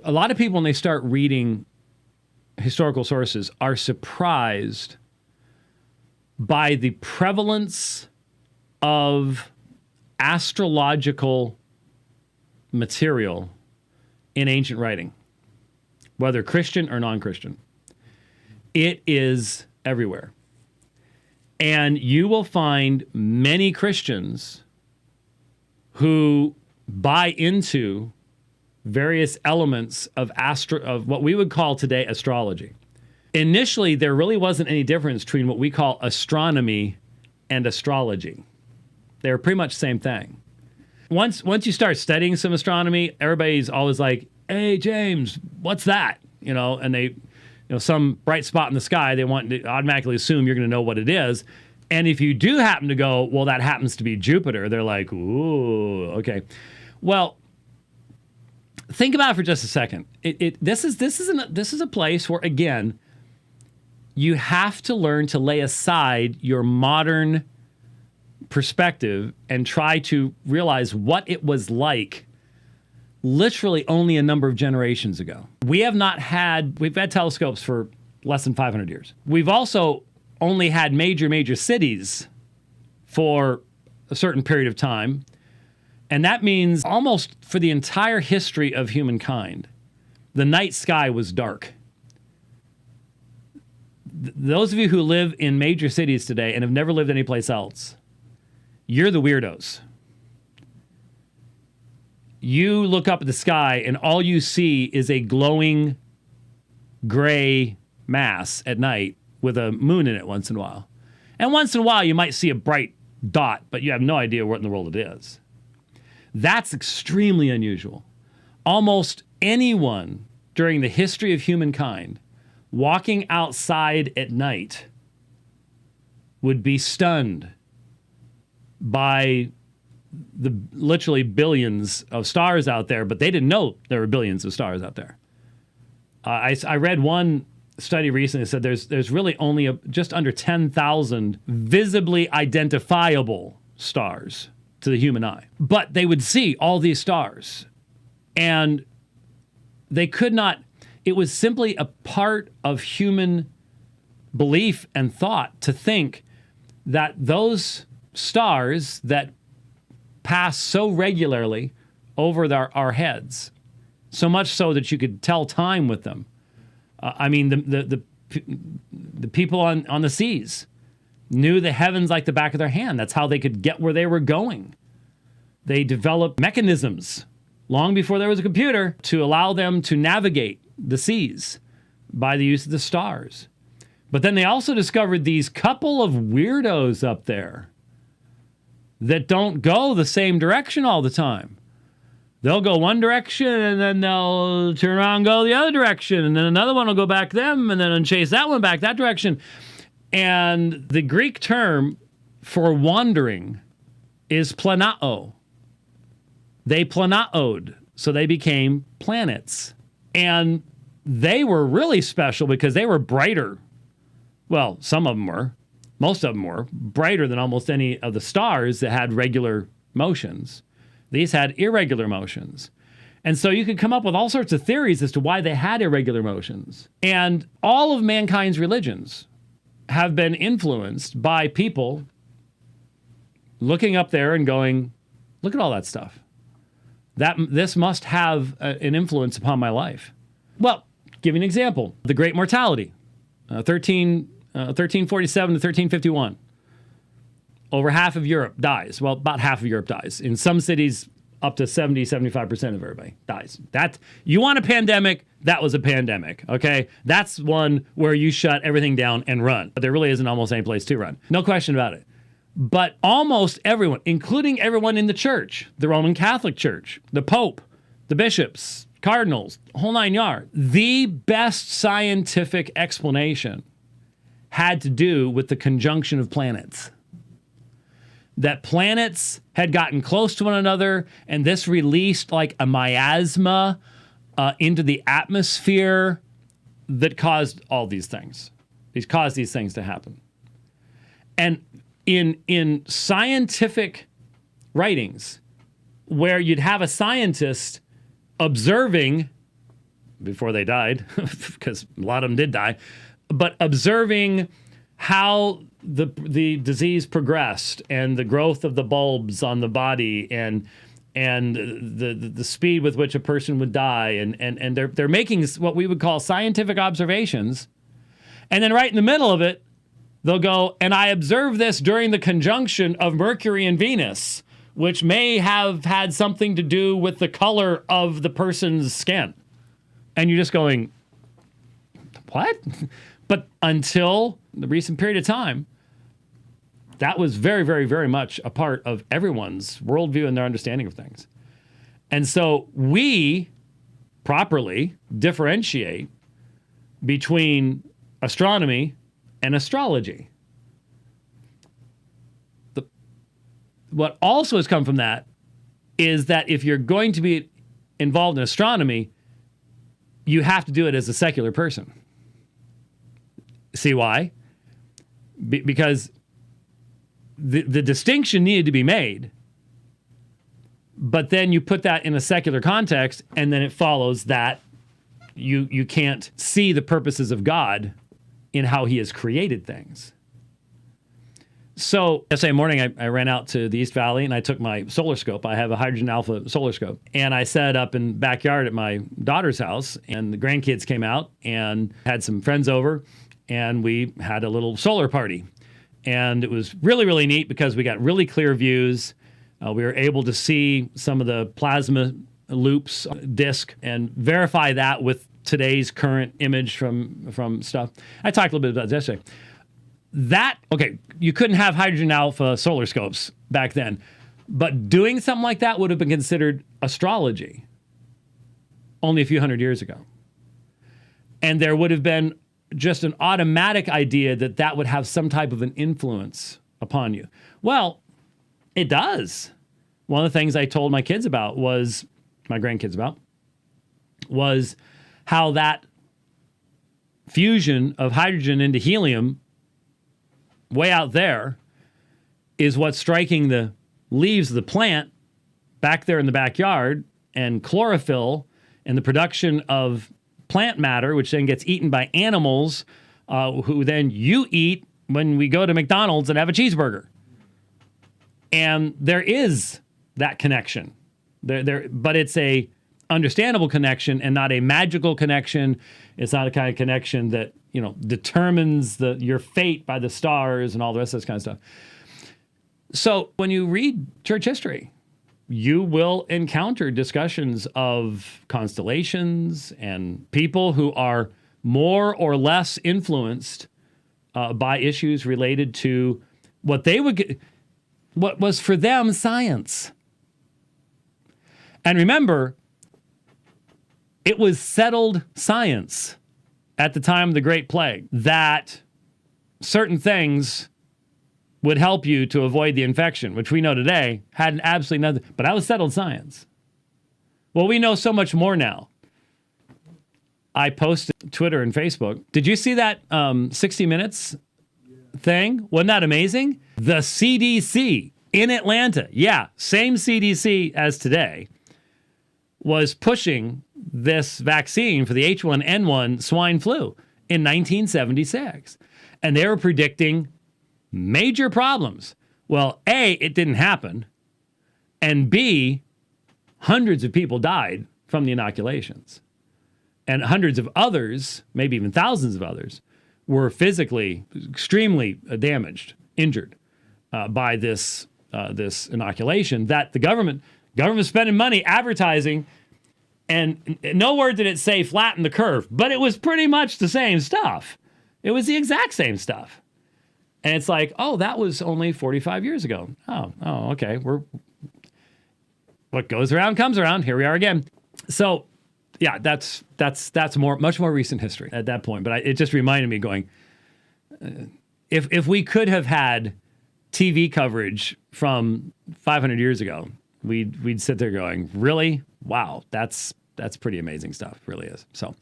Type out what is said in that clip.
a lot of people, when they start reading historical sources, are surprised by the prevalence of astrological material in ancient writing, whether Christian or non-Christian. It is everywhere. And you will find many Christians who buy into various elements of what we would call today astrology. Initially, there really wasn't any difference between what we call astronomy and astrology. They were pretty much the same thing. Once you start studying some astronomy, everybody's always like, "Hey, James, what's that?" And they, some bright spot in the sky, they want to automatically assume you're going to know what it is. And if you do happen to go, well, that happens to be Jupiter, they're like, ooh, okay. Well, think about it for just a second. This is a place where, again, you have to learn to lay aside your modern perspective and try to realize what it was like literally only a number of generations ago. We've had telescopes for less than 500 years. We've also only had major cities for a certain period of time. And that means almost for the entire history of humankind, the night sky was dark. Those of you who live in major cities today and have never lived anyplace else, you're the weirdos. You look up at the sky and all you see is a glowing gray mass at night with a moon in it once in a while. And once in a while you might see a bright dot, but you have no idea what in the world it is. That's extremely unusual. Almost anyone during the history of humankind walking outside at night would be stunned by the literally billions of stars out there, but they didn't know there were billions of stars out there. I read one study recently that said there's really only just under 10,000 visibly identifiable stars to the human eye. But they would see all these stars, and they could not. It was simply a part of human belief and thought to think that those stars that pass so regularly over our heads, so much so that you could tell time with them. The people on the seas knew the heavens like the back of their hand. That's how they could get where they were going. They developed mechanisms long before there was a computer to allow them to navigate the seas by the use of the stars. But then they also discovered these couple of weirdos up there that don't go the same direction all the time. They'll go one direction and then they'll turn around and go the other direction, and then another one will go back them and then chase that one back that direction. And the Greek term for wandering is planao. They planaoed, so they became planets. And they were really special because they were brighter. Well, some of them were. Most of them were brighter than almost any of the stars that had regular motions. These had irregular motions. And so you could come up with all sorts of theories as to why they had irregular motions. And all of mankind's religions have been influenced by people looking up there and going, look at all that stuff. This must have an influence upon my life. Well, give you an example. The Great Mortality, 1347 to 1351. Over half of Europe dies. Well, about half of Europe dies. In some cities, up to 70, 75% of everybody dies. You want a pandemic? That was a pandemic, okay? That's one where you shut everything down and run. But there really isn't almost any place to run. No question about it. But almost everyone, including everyone in the church, the Roman Catholic Church, the Pope, the bishops, cardinals, whole nine yards, the best scientific explanation had to do with the conjunction of planets. That planets had gotten close to one another, and this released like a miasma into the atmosphere that caused all these things. Caused these things to happen. And in scientific writings, where you'd have a scientist observing before they died, because a lot of them did die, but observing how the disease progressed and the growth of the bulbs on the body and the speed with which a person would die, and they're making what we would call scientific observations, and then right in the middle of it, they'll go, and I observed this during the conjunction of Mercury and Venus, which may have had something to do with the color of the person's skin. And you're just going, what? But until the recent period of time, that was very, very, very much a part of everyone's worldview and their understanding of things. And so we properly differentiate between astronomy and astrology. What also has come from that is that if you're going to be involved in astronomy, you have to do it as a secular person. See why? Because the distinction needed to be made, but then you put that in a secular context, and then it follows that you can't see the purposes of God in how he has created things. So yesterday morning, I ran out to the East Valley and I took my solar scope. I have a hydrogen alpha solar scope. And I set it up in the backyard at my daughter's house. And the grandkids came out and had some friends over. And we had a little solar party. And it was really, really neat because we got really clear views. We were able to see some of the plasma loops disk and verify that with today's current image from stuff. I talked a little bit about this yesterday. Okay, you couldn't have hydrogen alpha solar scopes back then, but doing something like that would have been considered astrology only a few hundred years ago. And there would have been just an automatic idea that that would have some type of an influence upon you. Well, it does. One of the things I told my grandkids about was how that fusion of hydrogen into helium way out there is what's striking the leaves of the plant back there in the backyard, and chlorophyll and the production of plant matter, which then gets eaten by animals, who then you eat when we go to McDonald's and have a cheeseburger. And there is that connection. But it's a understandable connection and not a magical connection. It's not a kind of connection that, determines your fate by the stars and all the rest of this kind of stuff. So when you read church history, you will encounter discussions of constellations and people who are more or less influenced by issues related to what was for them science. And remember, it was settled science at the time of the Great Plague that certain things would help you to avoid the infection, which we know today had absolutely nothing, but that was settled science. Well, we know so much more now. I posted Twitter and Facebook. Did you see that 60 Minutes thing? Wasn't that amazing? The CDC in Atlanta, same CDC as today, was pushing this vaccine for the H1N1 swine flu in 1976. And they were predicting major problems. Well, A, it didn't happen. And B, hundreds of people died from the inoculations. And hundreds of others, maybe even thousands of others, were physically extremely damaged, injured by this inoculation that the government was spending money advertising. And no word did it say flatten the curve, but it was pretty much the same stuff. It was the exact same stuff. And it's like, oh, that was only 45 years ago. Oh, okay. What goes around comes around. Here we are again. So, yeah, that's much more recent history at that point. But it just reminded me going, if we could have had TV coverage from 500 years ago, we'd sit there going, really? Wow, that's pretty amazing stuff. Really is. So